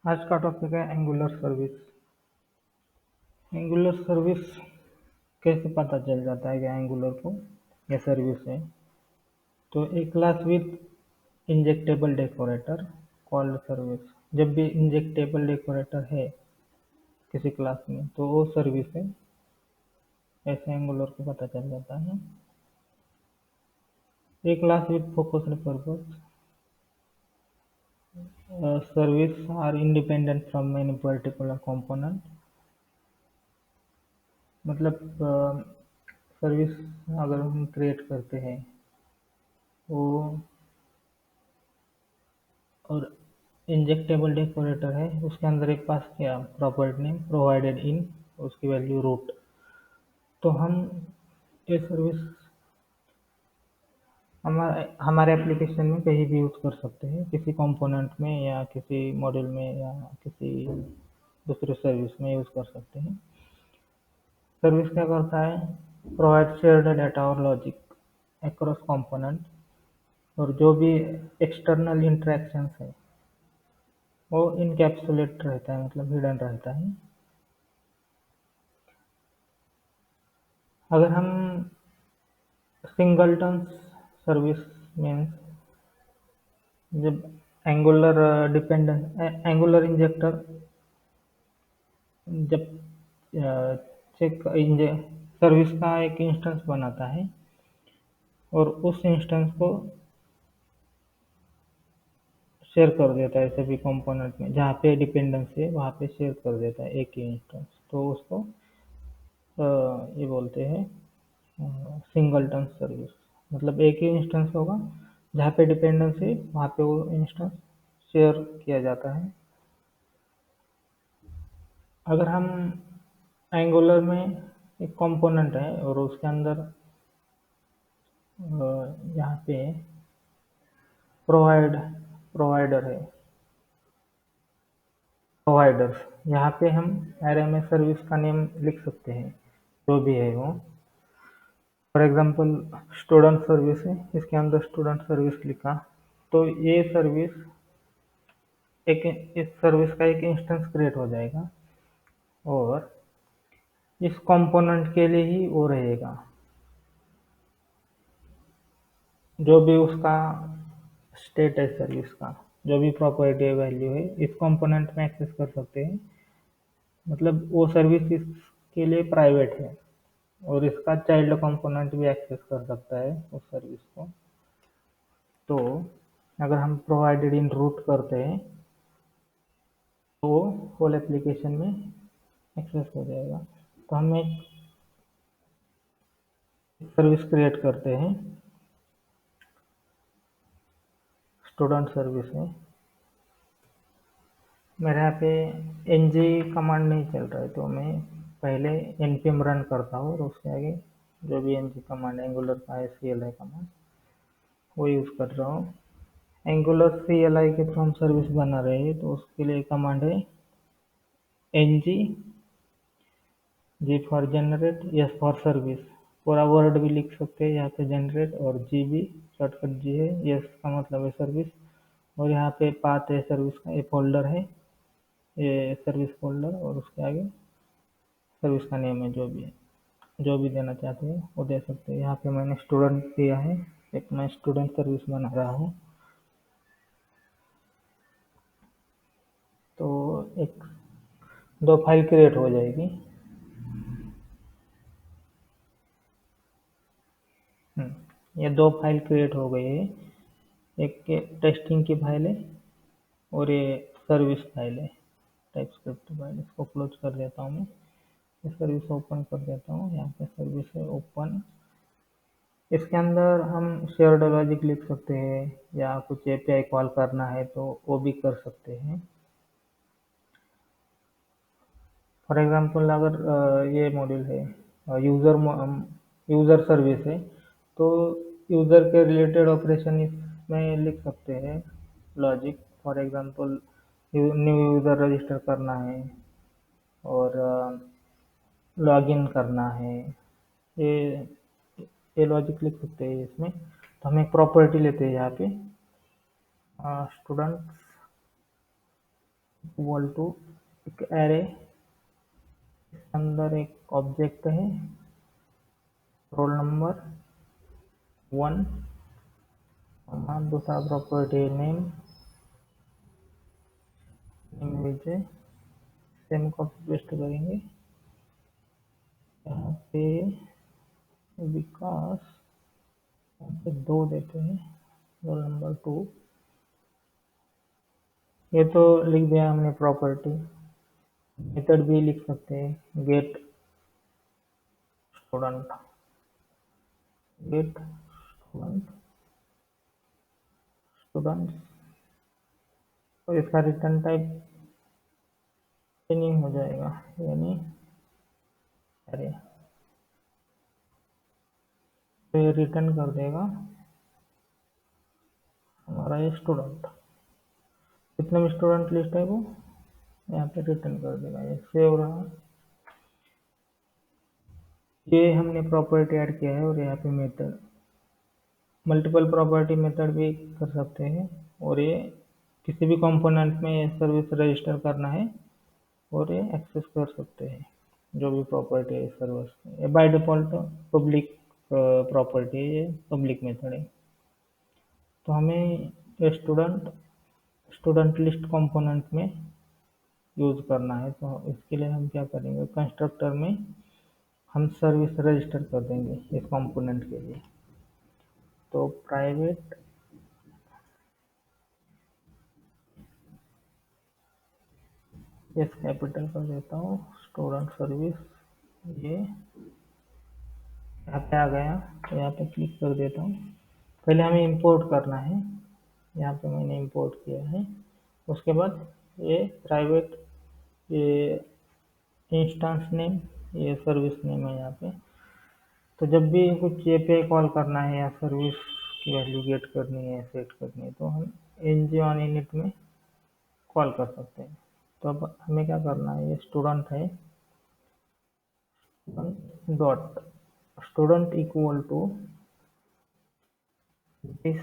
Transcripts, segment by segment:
आज का टॉपिक है एंगुलर सर्विस। एंगुलर सर्विस कैसे पता चल जाता है कि एंगुलर को या सर्विस है। तो a class with injectable decorator called service. जब भी इंजेक्टेबल डेकोरेटर है किसी क्लास में तो वो सर्विस है। ऐसे एंगुलर को पता चल जाता है। A class with focused purpose service are independent from any particular component. मतलब सर्विस अगर हम क्रिएट करते हैं वो और इंजेक्टेबल डेकोरेटर है उसके अंदर एक पास क्या प्रॉपर्टी नेम प्रोवाइडेड इन उसकी वैल्यू रूट। तो हम ये सर्विस हमारे हमारे एप्लीकेशन में कहीं भी यूज़ कर सकते हैं, किसी कंपोनेंट में या किसी मॉड्यूल में या किसी दूसरे सर्विस में यूज़ कर सकते हैं। सर्विस क्या करता है? प्रोवाइड शेयर्ड डाटा और लॉजिक अक्रॉस कंपोनेंट। और जो भी एक्सटर्नल इंटरेक्शंस है वो इनकैप्सुलेट रहता है, मतलब हिडन रहता है। अगर हम सिंगलटन सर्विस मीन्स जब एंगुलर इंजेक्टर जब चेक सर्विस का एक इंस्टेंस बनाता है और उस इंस्टेंस को शेयर कर देता है सभी कंपोनेंट में, जहाँ पे डिपेंडेंसी है वहाँ पे शेयर कर देता है एक ही इंस्टेंस। तो उसको ये बोलते हैं सिंगलटन सर्विस। मतलब एक ही इंस्टेंस होगा, जहाँ पे डिपेंडेंसी वहाँ पे वो इंस्टेंस शेयर किया जाता है। अगर हम एंगुलर में एक कंपोनेंट है और उसके अंदर यहाँ पे प्रोवाइडर है प्रोवाइडर्स, यहाँ पे हम एरे में सर्विस का नेम लिख सकते हैं जो भी है वो। फॉर एग्जांपल स्टूडेंट सर्विस है, इसके अंदर स्टूडेंट सर्विस लिखा। तो ये सर्विस एक इस सर्विस का एक इंस्टेंस क्रिएट हो जाएगा और इस कंपोनेंट के लिए ही वो रहेगा। जो भी उसका स्टेट है सर्विस का, जो भी प्रॉपर्टी वैल्यू है इस कंपोनेंट में एक्सेस कर सकते हैं। मतलब वो सर्विस इसके लिए प्राइवेट है और इसका चाइल्ड कंपोनेंट भी एक्सेस कर सकता है उस सर्विस को। तो अगर हम प्रोवाइडेड इन रूट करते हैं तो वो होल एप्लीकेशन में एक्सेस हो जाएगा। तो हम एक सर्विस क्रिएट करते हैं, स्टूडेंट सर्विस में। मेरे यहाँ पे ng कमांड नहीं चल रहा है तो मैं पहले npm रन करता हूँ और उसके आगे जो भी ng कमांड एंगुलर का है CLI कमांड वो यूज़ कर रहा हूँ। एंगुलर CLI के थ्रू हम सर्विस बना रहे हैं तो उसके लिए कमांड है ng G for generate, S for service. पूरा वर्ड भी लिख सकते हैं यहाँ पे जनरेट, और जी भी शॉर्टकट जी है, एस का मतलब है सर्विस। और यहाँ पे पाथ है सर्विस का, ये फोल्डर है, ये सर्विस फोल्डर, और उसके आगे सर्विस का नेम है जो भी देना चाहते हैं वो दे सकते हैं। यहाँ पे मैंने स्टूडेंट दिया है, एक मैं स्टूडेंट सर्विस बना रहा हूँ। तो एक दो फाइल क्रिएट हो जाएगी। ये दो फाइल क्रिएट हो गई है, एक टेस्टिंग की फाइल है और ये सर्विस फाइल है, टाइपस्क्रिप्ट फाइल। इसको क्लोज कर देता हूँ मैं, ये सर्विस ओपन कर देता हूँ। यहाँ पे सर्विस है ओपन। इसके अंदर हम शेयर्ड लॉजिक लिख सकते हैं या कुछ एपीआई कॉल करना है तो वो भी कर सकते हैं। फॉर एग्जांपल अगर ये मॉड्यूल है यूज़र सर्विस है तो यूज़र के रिलेटेड ऑपरेशन इसमें लिख सकते हैं logic. For example new user register करना है और लॉगिन करना है, ये ये लॉजिक लिख सकते हैं इसमें। तो हम एक प्रॉपर्टी लेते हैं यहाँ पे स्टूडेंट इक्वल टू एक एरे, अंदर एक ऑब्जेक्ट है रोल नंबर 1, दूसरा property name, name same copy paste करेंगे यहाँ पे, विकास यहाँ पे 2 देते हैं, रोल नंबर 2। ये तो लिख दिया हमने प्रॉपर्टी। मेथड भी लिख सकते हैं, गेट स्टूडेंट, गेट स्टूडेंट, तो इसका रिटर्न टाइप नहीं हो जाएगा, यानी अरे तो ये रिटर्न कर देगा हमारा ये स्टूडेंट, कितने में स्टूडेंट लिस्ट है वो यहाँ पे रिटर्न कर देगा। ये सेव रहा, ये हमने प्रॉपर्टी ऐड किया है। और यहाँ पे मेथड, मल्टीपल प्रॉपर्टी मेथड भी कर सकते हैं। और ये किसी भी कंपोनेंट में ये सर्विस रजिस्टर करना है और ये एक्सेस कर सकते हैं जो भी प्रॉपर्टी है सर्विस। ये बाय डिफॉल्ट पब्लिक प्रॉपर्टी है, ये पब्लिक मेथड है। तो हमें स्टूडेंट स्टूडेंट लिस्ट कंपोनेंट में यूज करना है। तो इसके लिए हम क्या करेंगे, कंस्ट्रक्टर में हम सर्विस रजिस्टर कर देंगे इस कंपोनेंट के लिए। तो प्राइवेट एस कैपिटल कर देता हूँ, स्टूडेंट सर्विस, ये यहाँ पे आ गया। तो यहाँ पे क्लिक कर देता हूँ। पहले हमें इंपोर्ट करना है, यहाँ पे मैंने इंपोर्ट किया है। उसके बाद ये प्राइवेट, ये इंस्टेंस नेम, ये सर्विस नेम है यहाँ पे। तो जब भी कुछ API कॉल करना है या सर्विस की वैल्यू गेट करनी है, सेट करनी है, तो हम ng on init में कॉल कर सकते हैं। तो अब हमें क्या करना है, ये स्टूडेंट है, dot student equal to this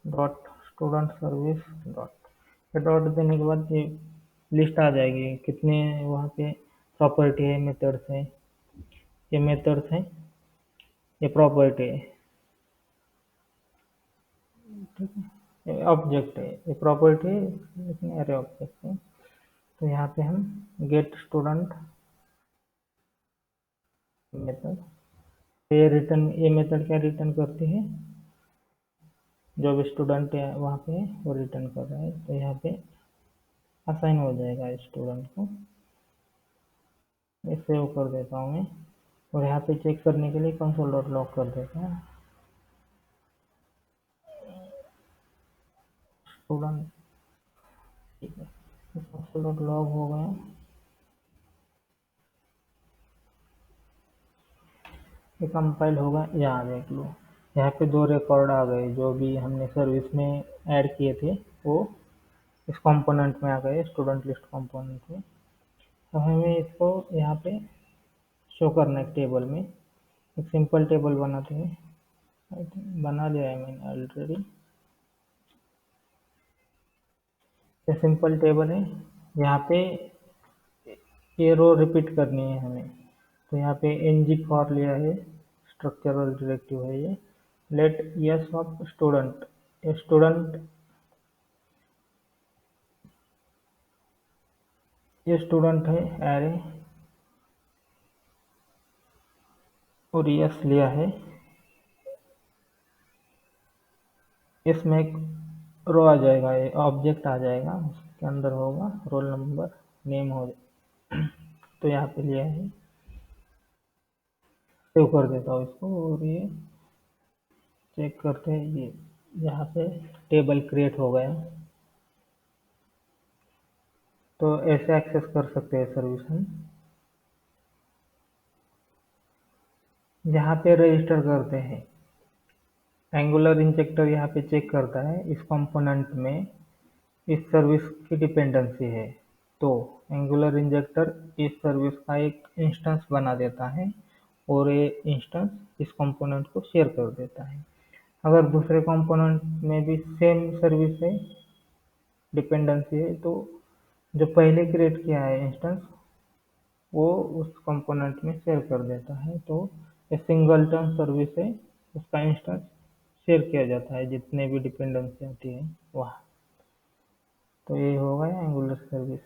dot student service dot. Dot देने के बाद ये लिस्ट आ जाएगी कितने वहाँ पे प्रॉपर्टी है, मेथड्स हैं, ये मेथड्स हैं, ये प्रॉपर्टी है, ठीक है, ये ऑब्जेक्ट है, ये प्रॉपर्टी है लेकिन एरे ऑब्जेक्ट है। तो यहाँ पे हम गेट स्टूडेंट मेथड, ये रिटर्न, ये मेथड क्या रिटर्न करती है, जो भी स्टूडेंट है वहाँ पे वो रिटर्न कर रहा है। तो यहाँ पे असाइन हो जाएगा स्टूडेंट को, ये सेव कर देता हूँ मैं। और यहाँ पे चेक करने के लिए कंसोल डॉट लॉग कर देता हूँ, स्टूडेंट, ठीक है, कंसोल डॉट लॉग हो गया। ये कंपाइल होगा, यहाँ देख लो, यहाँ पे 2 रिकॉर्ड आ गए, जो भी हमने सर्विस में ऐड किए थे वो इस कंपोनेंट में आ गए, स्टूडेंट लिस्ट कंपोनेंट में। अब हमें इसको यहाँ पे शो करना है टेबल में। एक सिंपल टेबल बनाते हैं, बना लिया है मैंने ऑलरेडी। ये सिंपल टेबल है, यहाँ पे ये रो रिपीट करनी है हमें। तो यहाँ पे ng फॉर लिया है, स्ट्रक्चरल डायरेक्टिव है ये, लेट यस ऑफ स्टूडेंट, ये स्टूडेंट, ये स्टूडेंट है एरे, और यस लिया है, इसमें एक रो आ जाएगा, ये ऑब्जेक्ट आ जाएगा, उसके अंदर होगा रोल नंबर, नेम हो जाए। तो यहाँ पे लिया है, सेव कर देता हूँ इसको। और ये चेक करते हैं, ये यहाँ पे टेबल क्रिएट हो गया। तो ऐसे एक्सेस कर सकते हैं सर्विस हम, जहाँ पे रजिस्टर करते हैं। एंगुलर इंजेक्टर यहाँ पे चेक करता है इस कंपोनेंट में इस सर्विस की डिपेंडेंसी है, तो एंगुलर इंजेक्टर इस सर्विस का एक इंस्टेंस बना देता है और ये इंस्टेंस इस कंपोनेंट को शेयर कर देता है। अगर दूसरे कंपोनेंट में भी सेम सर्विस है, डिपेंडेंसी है, तो जो पहले क्रिएट किया है इंस्टेंस, वो उस कंपोनेंट में शेयर कर देता है। तो ये सिंगलटन सर्विस है, उसका इंस्टेंस शेयर किया जाता है जितने भी डिपेंडेंसी आती है वहाँ। तो ये हो गया एंगुलर सर्विस।